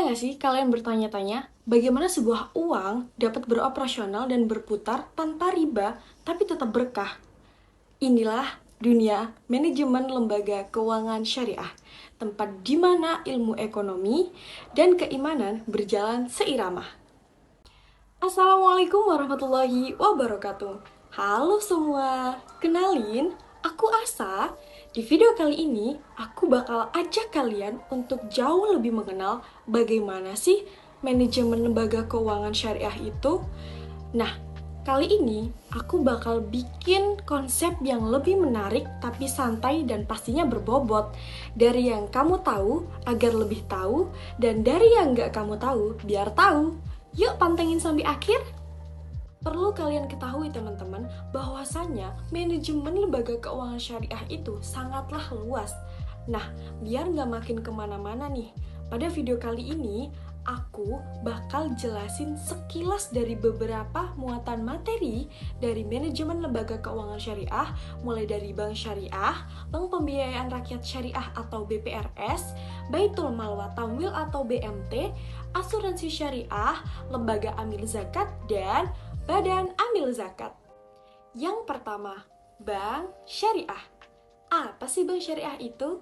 Pernah nggak sih kalian bertanya-tanya, bagaimana sebuah uang dapat beroperasional dan berputar tanpa riba, tapi tetap berkah? Inilah dunia manajemen lembaga keuangan syariah, tempat di mana ilmu ekonomi dan keimanan berjalan seirama. Assalamualaikum warahmatullahi wabarakatuh. Halo semua, kenalin, aku Asa. Di video kali ini, aku bakal ajak kalian untuk jauh lebih mengenal bagaimana sih manajemen lembaga keuangan syariah itu. Nah, kali ini aku bakal bikin konsep yang lebih menarik tapi santai dan pastinya berbobot. Dari yang kamu tahu agar lebih tahu, dan dari yang nggak kamu tahu biar tahu. Yuk pantengin sampai akhir. Perlu kalian ketahui teman-teman, bahwasannya manajemen lembaga keuangan syariah itu sangatlah luas. Nah, biar nggak makin kemana-mana nih, pada video kali ini aku bakal jelasin sekilas dari beberapa muatan materi dari manajemen lembaga keuangan syariah, mulai dari bank syariah, bank pembiayaan rakyat syariah atau BPRS, Baitul Mal wa Tamwil atau BMT, asuransi syariah, lembaga amil zakat, dan badan amil zakat. Yang pertama, bank syariah. Apa sih bank syariah itu?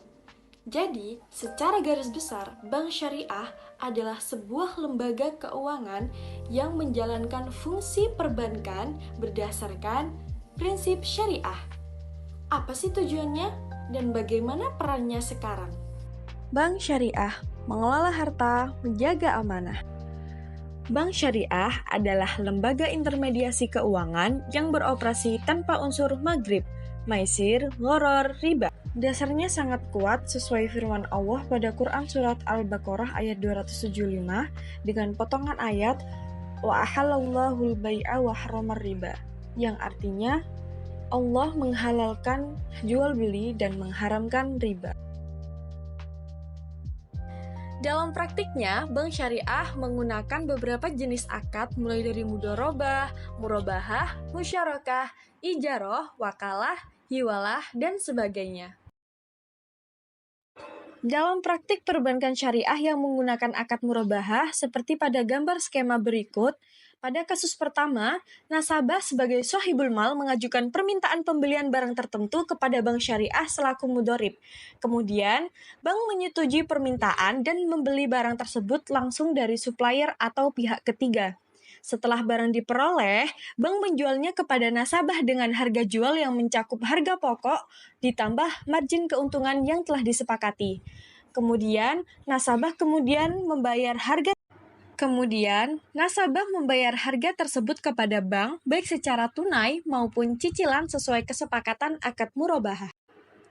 Jadi, secara garis besar, bank syariah adalah sebuah lembaga keuangan yang menjalankan fungsi perbankan berdasarkan prinsip syariah. Apa sih tujuannya dan bagaimana perannya sekarang? Bank syariah mengelola harta, menjaga amanah. Bank syariah adalah lembaga intermediasi keuangan yang beroperasi tanpa unsur maghrib, maisir, gharar, riba. Dasarnya sangat kuat sesuai firman Allah pada Quran Surat Al-Baqarah ayat 275 dengan potongan ayat wa ahallallahu al-bai'a wa harramar riba, yang artinya Allah menghalalkan jual beli dan mengharamkan riba. Dalam praktiknya, bank syariah menggunakan beberapa jenis akad mulai dari mudharabah, murabahah, musyarakah, ijarah, wakalah, hiwalah, dan sebagainya. Dalam praktik perbankan syariah yang menggunakan akad murabahah, seperti pada gambar skema berikut, pada kasus pertama, nasabah sebagai sohibul mal mengajukan permintaan pembelian barang tertentu kepada bank syariah selaku mudharib. Kemudian, bank menyetujui permintaan dan membeli barang tersebut langsung dari supplier atau pihak ketiga. Setelah barang diperoleh, bank menjualnya kepada nasabah dengan harga jual yang mencakup harga pokok ditambah margin keuntungan yang telah disepakati. Kemudian, nasabah membayar harga tersebut kepada bank baik secara tunai maupun cicilan sesuai kesepakatan akad murabahah.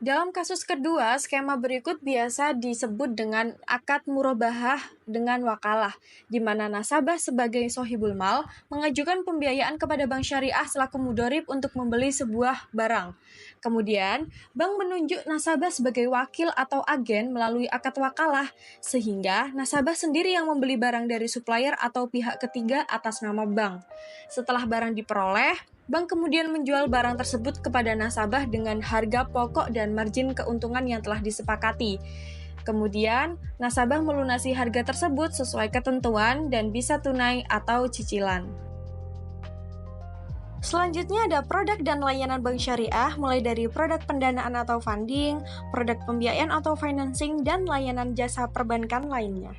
Dalam kasus kedua, skema berikut biasa disebut dengan akad murabahah dengan wakalah, di mana nasabah sebagai sohibul mal mengajukan pembiayaan kepada bank syariah selaku mudharib untuk membeli sebuah barang. Kemudian, bank menunjuk nasabah sebagai wakil atau agen melalui akad wakalah, sehingga nasabah sendiri yang membeli barang dari supplier atau pihak ketiga atas nama bank. Setelah barang diperoleh, bank kemudian menjual barang tersebut kepada nasabah dengan harga pokok dan margin keuntungan yang telah disepakati. Kemudian, nasabah melunasi harga tersebut sesuai ketentuan dan bisa tunai atau cicilan. Selanjutnya ada produk dan layanan bank syariah, mulai dari produk pendanaan atau funding, produk pembiayaan atau financing, dan layanan jasa perbankan lainnya.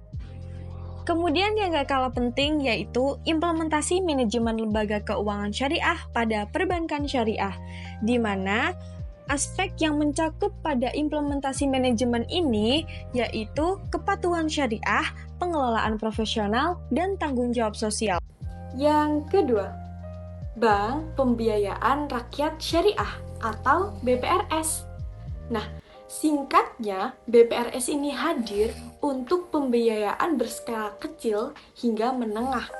Kemudian yang gak kalah penting yaitu implementasi manajemen lembaga keuangan syariah pada perbankan syariah, di mana aspek yang mencakup pada implementasi manajemen ini yaitu kepatuhan syariah, pengelolaan profesional, dan tanggung jawab sosial. Yang kedua, Bank Pembiayaan Rakyat Syariah atau BPRS. Nah, singkatnya, BPRS ini hadir untuk pembiayaan berskala kecil hingga menengah.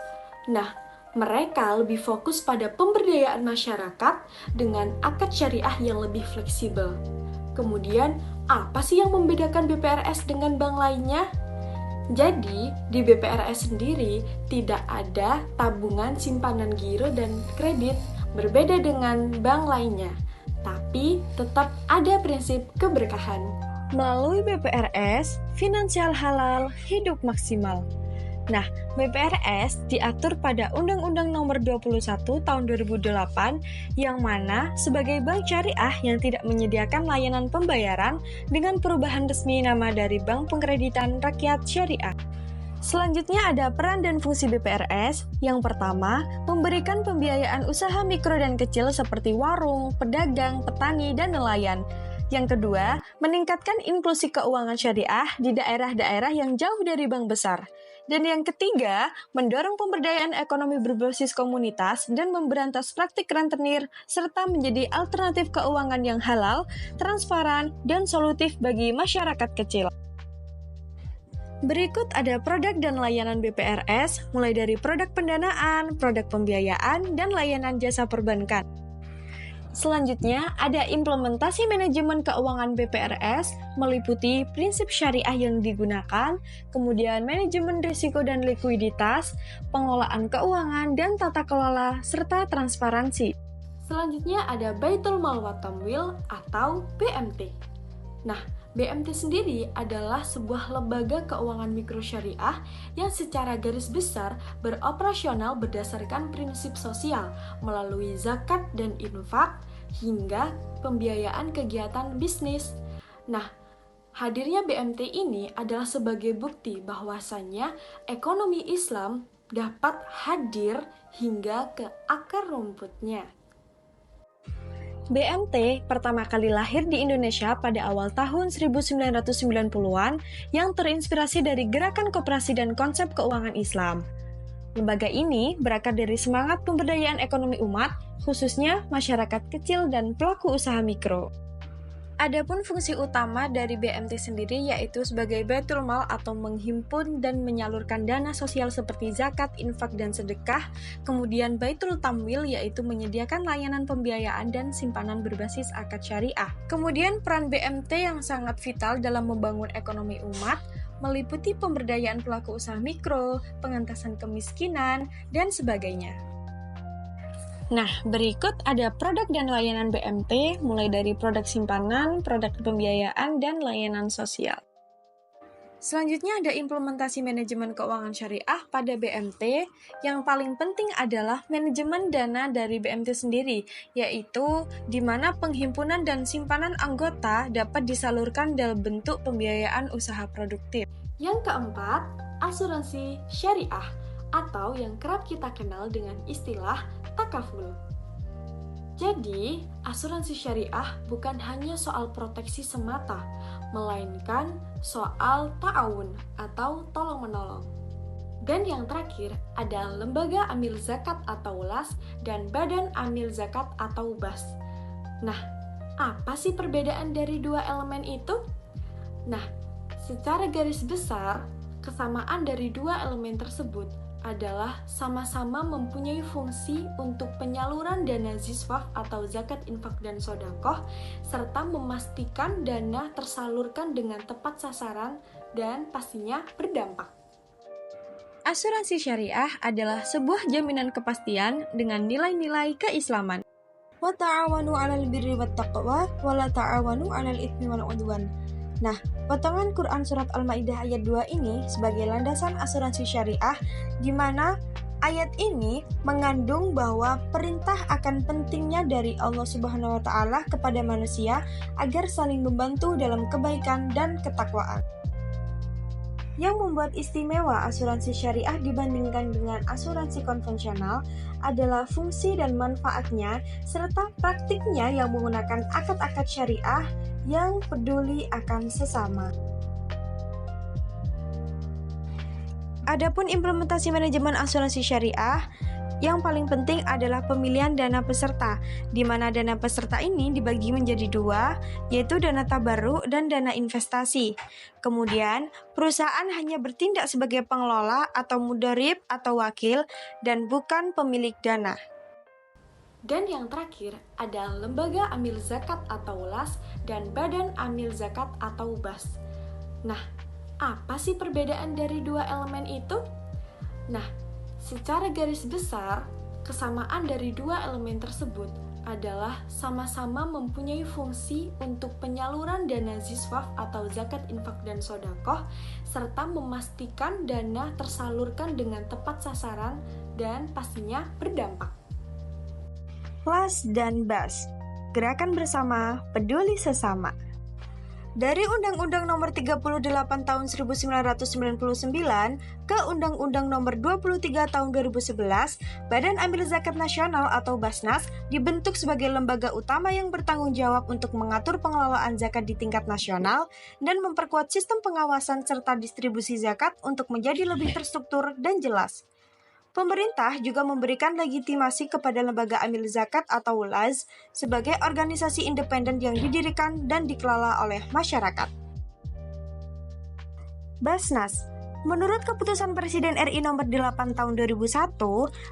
Nah, mereka lebih fokus pada pemberdayaan masyarakat dengan akad syariah yang lebih fleksibel. Kemudian, apa sih yang membedakan BPRS dengan bank lainnya? Jadi, di BPRS sendiri tidak ada tabungan, simpanan giro, dan kredit, berbeda dengan bank lainnya. Tapi tetap ada prinsip keberkahan. Melalui BPRS, finansial halal, hidup maksimal. Nah, BPRS diatur pada Undang-Undang Nomor 21 Tahun 2008 yang mana sebagai bank syariah yang tidak menyediakan layanan pembayaran dengan perubahan resmi nama dari Bank Pengkreditan Rakyat Syariah. Selanjutnya ada peran dan fungsi BPRS. Yang pertama, memberikan pembiayaan usaha mikro dan kecil seperti warung, pedagang, petani, dan nelayan. Yang kedua, meningkatkan inklusi keuangan syariah di daerah-daerah yang jauh dari bank besar. Dan yang ketiga, mendorong pemberdayaan ekonomi berbasis komunitas dan memberantas praktik rentenir, serta menjadi alternatif keuangan yang halal, transparan, dan solutif bagi masyarakat kecil. Berikut ada produk dan layanan BPRS, mulai dari produk pendanaan, produk pembiayaan, dan layanan jasa perbankan. Selanjutnya, ada implementasi manajemen keuangan BPRS, meliputi prinsip syariah yang digunakan, kemudian manajemen risiko dan likuiditas, pengelolaan keuangan dan tata kelola, serta transparansi. Selanjutnya ada Baitul Mal wa Tamwil atau BMT. Nah, BMT sendiri adalah sebuah lembaga keuangan mikro syariah yang secara garis besar beroperasional berdasarkan prinsip sosial melalui zakat dan infak hingga pembiayaan kegiatan bisnis. Nah, hadirnya BMT ini adalah sebagai bukti bahwasannya ekonomi Islam dapat hadir hingga ke akar rumputnya. BMT pertama kali lahir di Indonesia pada awal tahun 1990-an yang terinspirasi dari gerakan koperasi dan konsep keuangan Islam. Lembaga ini berakar dari semangat pemberdayaan ekonomi umat, khususnya masyarakat kecil dan pelaku usaha mikro. Adapun fungsi utama dari BMT sendiri yaitu sebagai Baitul Mal atau menghimpun dan menyalurkan dana sosial seperti zakat, infak, dan sedekah. Kemudian Baitul Tamwil yaitu menyediakan layanan pembiayaan dan simpanan berbasis akad syariah. Kemudian peran BMT yang sangat vital dalam membangun ekonomi umat meliputi pemberdayaan pelaku usaha mikro, pengentasan kemiskinan, dan sebagainya. Nah, berikut ada produk dan layanan BMT, mulai dari produk simpanan, produk pembiayaan, dan layanan sosial. Selanjutnya ada implementasi manajemen keuangan syariah pada BMT. Yang paling penting adalah manajemen dana dari BMT sendiri, yaitu di mana penghimpunan dan simpanan anggota dapat disalurkan dalam bentuk pembiayaan usaha produktif. Yang keempat, asuransi syariah atau yang kerap kita kenal dengan istilah takaful. Jadi, asuransi syariah bukan hanya soal proteksi semata, melainkan soal ta'awun atau tolong-menolong. Dan yang terakhir ada Lembaga Amil Zakat atau LAS dan Badan Amil Zakat atau BAS. Nah, apa sih perbedaan dari dua elemen itu? Nah, secara garis besar, kesamaan dari dua elemen tersebut adalah sama-sama mempunyai fungsi untuk penyaluran dana ziswaf atau zakat infak dan sodakoh, serta memastikan dana tersalurkan dengan tepat sasaran dan pastinya berdampak. Asuransi syariah adalah sebuah jaminan kepastian dengan nilai-nilai keislaman. Wa ta'awanu 'alal birri wat taqwa wa la ta'awanu 'alal itsmi wal 'udwan. Nah, potongan Quran Surat Al-Ma'idah ayat 2 ini sebagai landasan asuransi syariah, di mana ayat ini mengandung bahwa perintah akan pentingnya dari Allah Subhanahu wa Ta'ala kepada manusia agar saling membantu dalam kebaikan dan ketakwaan. Yang membuat istimewa asuransi syariah dibandingkan dengan asuransi konvensional adalah fungsi dan manfaatnya serta praktiknya yang menggunakan akad-akad syariah yang peduli akan sesama. Adapun implementasi manajemen asuransi syariah, yang paling penting adalah pemilihan dana peserta, di mana dana peserta ini dibagi menjadi dua, yaitu dana tabarruk dan dana investasi. Kemudian, perusahaan hanya bertindak sebagai pengelola atau mudharib atau wakil, dan bukan pemilik dana. Dan yang terakhir ada Lembaga Amil Zakat atau LAS dan Badan Amil Zakat atau BAS. Nah, apa sih perbedaan dari dua elemen itu? Nah, secara garis besar, kesamaan dari dua elemen tersebut adalah sama-sama mempunyai fungsi untuk penyaluran dana ziswaf atau zakat infak dan sodakoh, serta memastikan dana tersalurkan dengan tepat sasaran dan pastinya berdampak. LAS dan BAS, Gerakan Bersama Peduli Sesama. Dari Undang-Undang Nomor 38 Tahun 1999 ke Undang-Undang Nomor 23 Tahun 2011, Badan Amil Zakat Nasional atau Basnas dibentuk sebagai lembaga utama yang bertanggung jawab untuk mengatur pengelolaan zakat di tingkat nasional dan memperkuat sistem pengawasan serta distribusi zakat untuk menjadi lebih terstruktur dan jelas. Pemerintah juga memberikan legitimasi kepada Lembaga Amil Zakat atau LAZ sebagai organisasi independen yang didirikan dan dikelola oleh masyarakat. Basnas. Menurut keputusan Presiden RI Nomor 8 Tahun 2001,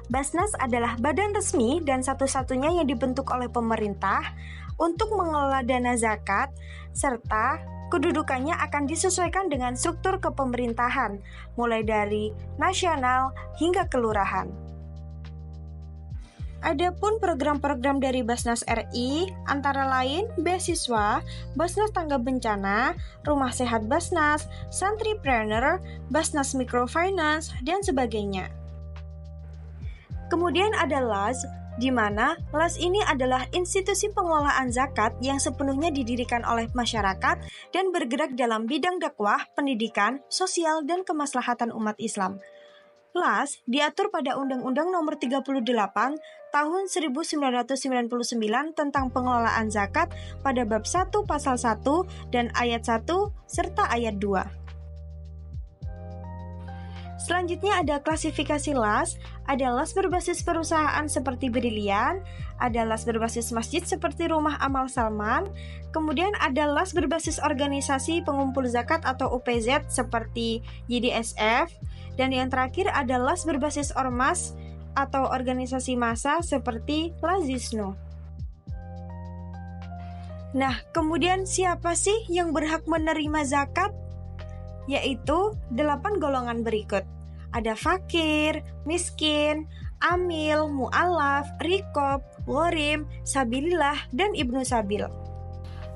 Basnas adalah badan resmi dan satu-satunya yang dibentuk oleh pemerintah untuk mengelola dana zakat serta kedudukannya akan disesuaikan dengan struktur kepemerintahan, mulai dari nasional hingga kelurahan. Adapun program-program dari Basnas RI antara lain beasiswa, Basnas Tangga Bencana, Rumah Sehat Basnas, Santripreneur, Basnas Microfinance, dan sebagainya. Kemudian ada LAZ, di mana LAS ini adalah institusi pengelolaan zakat yang sepenuhnya didirikan oleh masyarakat dan bergerak dalam bidang dakwah, pendidikan, sosial, dan kemaslahatan umat Islam. LAS diatur pada Undang-Undang Nomor 38 Tahun 1999 tentang pengelolaan zakat pada bab 1 pasal 1 dan ayat 1 serta ayat 2. Selanjutnya ada klasifikasi LAS, ada LAS berbasis perusahaan seperti Brilian, ada LAS berbasis masjid seperti Rumah Amal Salman, kemudian ada LAS berbasis organisasi pengumpul zakat atau UPZ seperti YDSF, dan yang terakhir ada LAS berbasis ormas atau organisasi massa seperti Lazisnu. Nah, kemudian siapa sih yang berhak menerima zakat? Yaitu 8 golongan berikut. Ada fakir, miskin, amil, mu'alaf, rikob, ghorim, sabilillah, dan ibnu sabil.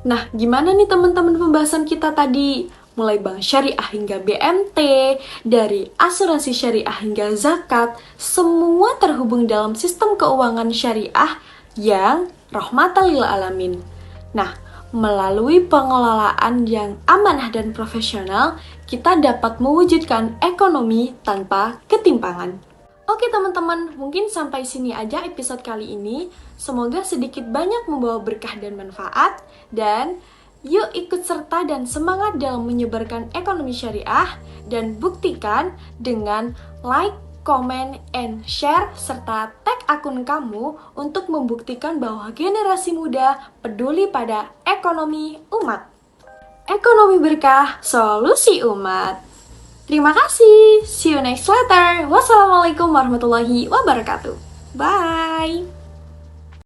Nah, gimana nih teman-teman pembahasan kita tadi? Mulai bank syariah hingga BMT, dari asuransi syariah hingga zakat, semua terhubung dalam sistem keuangan syariah yang rahmatan lil alamin. Nah, melalui pengelolaan yang amanah dan profesional, kita dapat mewujudkan ekonomi tanpa ketimpangan. Oke teman-teman, mungkin sampai sini aja episode kali ini. Semoga sedikit banyak membawa berkah dan manfaat. Dan yuk ikut serta dan semangat dalam menyebarkan ekonomi syariah. Dan buktikan dengan like, comment, and share, serta tag akun kamu untuk membuktikan bahwa generasi muda peduli pada ekonomi umat. Ekonomi berkah, solusi umat. Terima kasih. See you next letter. Wassalamualaikum warahmatullahi wabarakatuh. Bye.